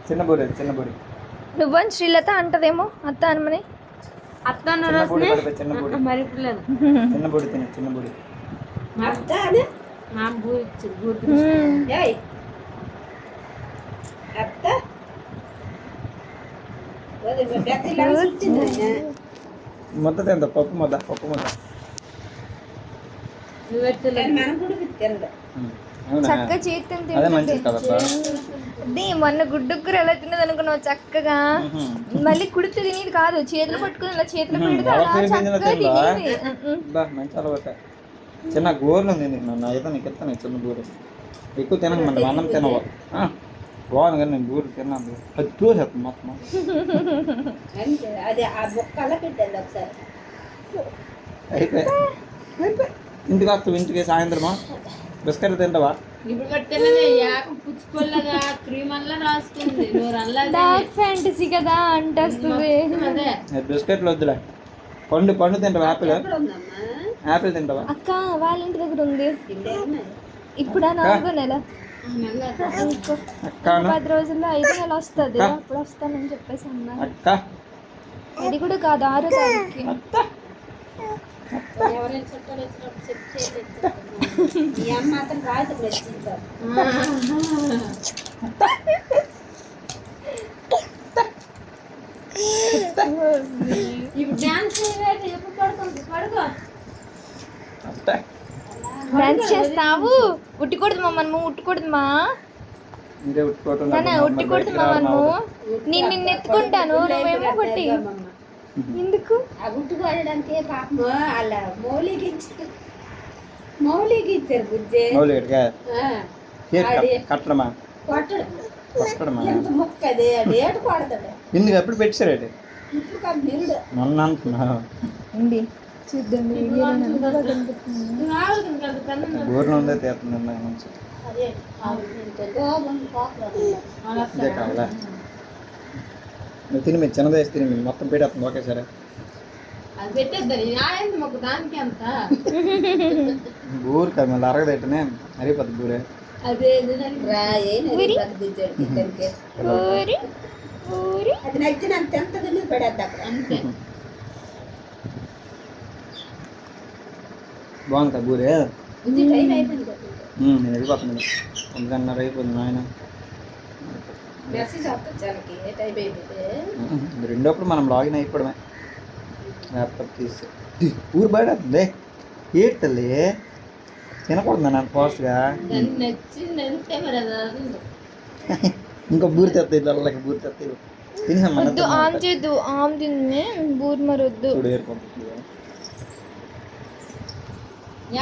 చిన్న బూరె చిన్న బూరె. నువ్వని శ్రీలత అంటదేమో అత్త అనమని. అత్త చిన్న బూరె మరి పిల్లలు చిన్న బూరె తిన చిన్న బూరె. ముద్ద తిందా పప్పు ముద్ద పప్పు ముద్ద. చక్కగా చేతి అదే మంచిది కదబ్బా. మొన్న గుడ్డుక్కురు ఎలా తిన్నది అనుకున్నావు చక్కగా. మళ్ళీ కుడితే తినేది కాదు, చేతులు పట్టుకుని ఇలా చేతులు పెడితే మంచి అలవాటు. చిన్న గోర్లు ఉంది నన్ను అయితే నీకు ఎత్తాను చిన్న గోరు ఎక్కువ తినక మన అన్నం తినవు బాగుంది కానీ నేను గోరు తిన్నాను అది చూసేస్తాను మొత్తం. అయిపోయి ఇంటికి వస్తావు ఇంటికి సాయంత్రమా బిస్కెట్లు తింటావా? ఫ్యాంటసీ కదా అంటేస్తుంది. బిస్కెట్లు వద్దులే. పండు పండు తింటావా? యాపిల్ యాపిల్ తింటావా? అక్క వాళ్ళ ఇంటి దగ్గర ఉంది ఇప్పుడు 4వ నెల. 10 రోజుల్లో 5వ నెల వస్తుంది. అప్పుడు వస్తానని చెప్పేసి అన్నా. అది కూడా కాదు 6వ తారీఖుకి. డాన్స్ చేస్తావు? ఉట్టికూడదు మా మనము, ఉట్టికూడదు మా ఉట్టికూడదు మా మనము. నేను నిన్ను ఎత్తుకుంటాను, నువ్వేమో కొట్టి. ఎందుకు గుట్టుకోవడానికి పాపం వాళ్ళ మౌలికి ఇచ్చారు బుజ్జే. ముక్కది ఏటు కొడతాడు. ఎందుకు ఎప్పుడు పెట్టాడు? ఇప్పుడు కాదు నిరుడు మొన్న అనుకున్నా చూద్దాం. ఊరిలో ఉందే తీరుతుంది మంచి ఇదే కావాలా? నువ్వు తిని మీరు చిన్నది వేసి తిని మీరు మొత్తం పెట్టేస్తుంది ఒకేసారి. బూరు కాదు మళ్ళీ అరగదట్టనే అరిగిపోద్ది బూరే. అది నచ్చినంత ఎంత పడేద్దా అంతే. బాగుంది కదా బూరే? టైం అయిపోయింది కదా. నేను వెళ్ళిపోతున్నాను. 9:30 అయిపోయింది నాయన. రెండోప్పుడు మనం లాగిన్ అయిపోవడమే. ల్యాప్టాప్ తీసి ఊరు బయట అవుతుంది ఏటి తల్లి తినకూడదు నన్ను ఫాస్ట్గా. ఇంకో బూరి తెస్తాయి దొరలకి బూరి తెస్తాయి తినేసాం. ఆమ్ చేద్దు ఆమ్ తింది బూరి మరి వద్దు. చూడు ఏర్పడుతుంది